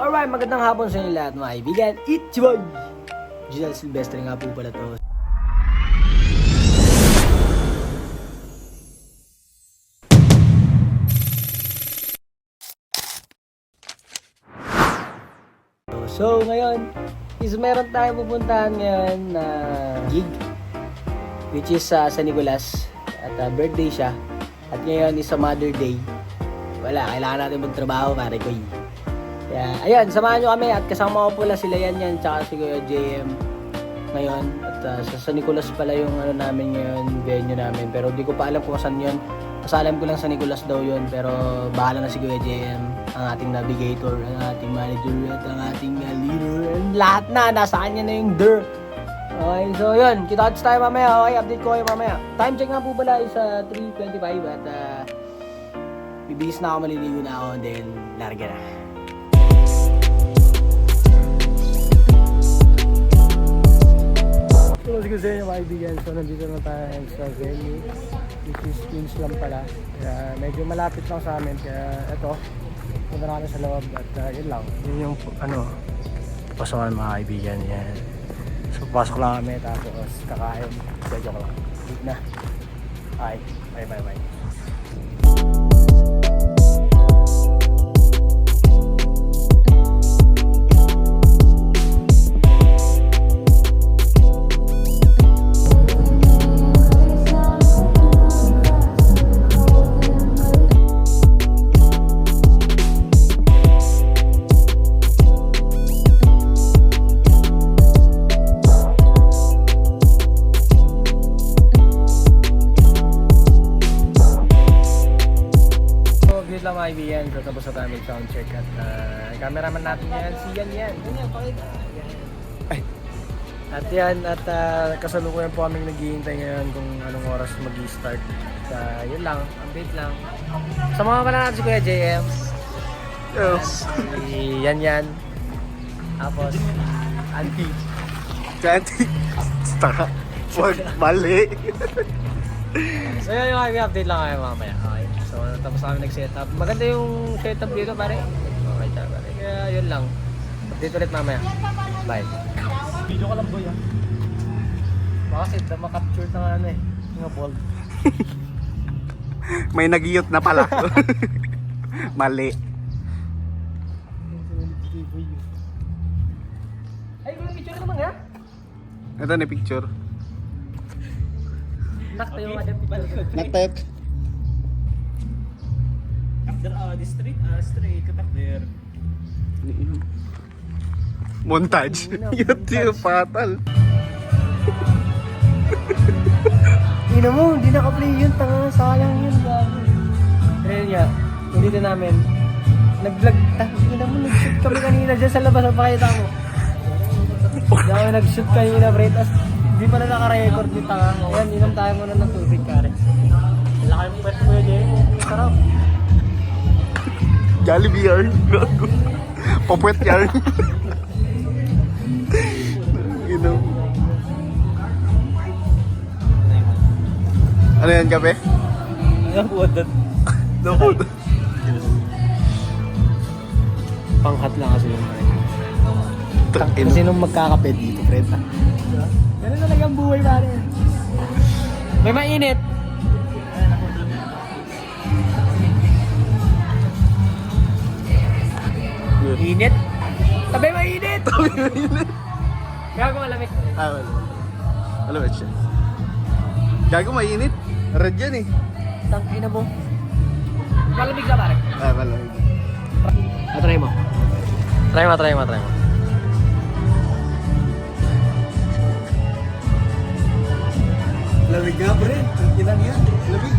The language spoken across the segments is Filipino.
Alright, magandang hapon sa inyo lahat mga kaibigan. It's your boy, Giselle Silvestre nga po pala to. So ngayon, is meron tayong pupuntahan ngayon na gig, which is sa San Nicolas. At birthday siya. At ngayon is sa Mother Day. Wala, kailangan natin magtrabaho pare ko. Kaya, ayun, samahan nyo kami at kasama ko pala sila yan tsaka si Kuya JM ngayon. At sa San Nicolas pala yung ano namin ngayon, venue namin. Pero di ko pa alam kung saan yun. Basta alam ko lang San Nicolas daw yun. Pero bahala na si Kuya JM, ang ating navigator, ang ating manager, at ang ating leader. And lahat na, nasa kanya na yung der. Okay, so yun, kita-kits tayo mamaya. Okay, update ko kayo mamaya. Time check nga po pala is 3:25 at bibihis na ako, maliligo na ako, then larga na. So, sige sa inyo mga kaibigan, so nandito na tayo sa venue, which is Queens lang pala. Kaya medyo malapit lang sa amin, kaya eto, punta na kami sa loob at yun lang. Yun yung ano, pasokan mga kaibigan, yan. So pasok lang kami tapos kakain, joke lang. Good na. Bye, bye. Lang mga kaibigan, so tapos na tayo mag-soundcheck at cameraman natin yan, si yan, pakita. At yan, at kasalukuyan po kaming naghihintay ngayon kung anong oras mag-start. Yun lang, update lang. Sama pala natin si Kuya JM. Yes. Si yan. Tapos, Auntie. Si Auntie. Stop. Wag, mali. So yun yung update lang kayo mamaya. Okay. So tapos kami nag-setup. Maganda yung setup dito pare. Okay ta pare. Kaya yun lang. Update ulit mamaya. Bye. Video ka lang boy ah. Bakit ma-capture ng ano eh. Yung bold. May nag-iyot na pala. Mali. Ay, yung picture naman nga. Ito na picture. Naktayo nga dyan palikod. Naktayo. After the street, straight katak there. Montage. YouTube fatal. Ino mo, hindi naka-play yun. Tanga, sayang yun. Pero yun nga, dito namin. Nag-vlog. Ino mo, nag-shoot kami kanina dyan sa labas. Pakita mo. Hindi kami nag-shoot kanina, pre. Tapos, hindi pa na naka-record ni tanga. Ayan, inom tayo muna ng tubig, kare. Laki yung pwet mo yun, eh. Sarap. Jollibee yarn. Gago. Popwet yarn. You know. Ano yan, kape? Ayan, buwadat. Nakud. Panghat lang kasi yung kasi nung magkakape dito, Fred. Ganun talaga ang buhay, pare. May mainit. Init? Tabi mainit! Gago malamig. Ah, wala. Malamig siya. Gago mainit. Red yan eh. Tangina mo. Malamig ka, pare. Ah, malamig. Try mo. Try mo. Lamig nga, pre. Ilan yan? Lamig.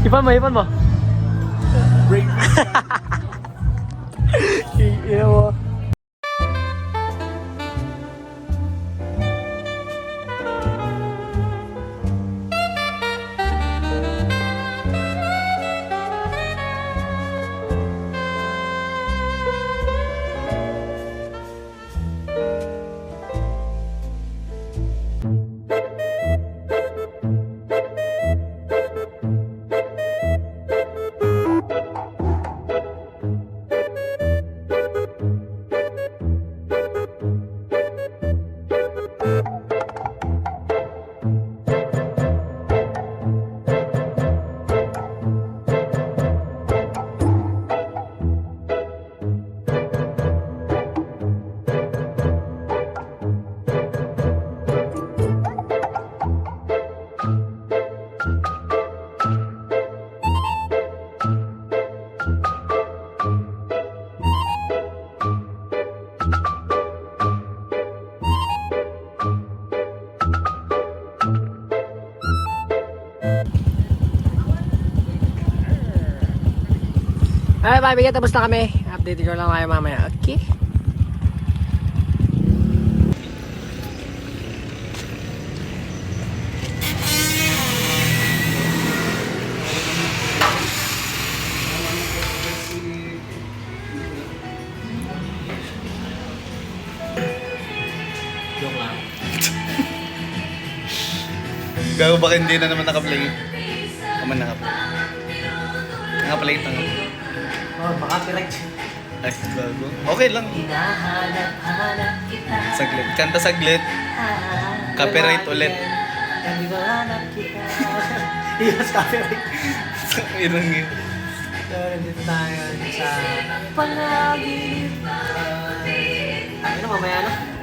Ipan mo. Break. Ina mo. Bye bye, bigyan. Tapos na kami. Update ko lang kayo mamaya. Okay? Gago baka hindi na naman naka-play. Naman naka-play. Naka-play ito. Oh, baka correct. Ay, gago. Okay lang. Hinahanap-hanap kita. Saglit. Kanta saglit. Copyright ulit. Hinahanap kita. Yes, copyright. Ilang yun. So, nandito tayo sa panaginip. Ano, mamaya na.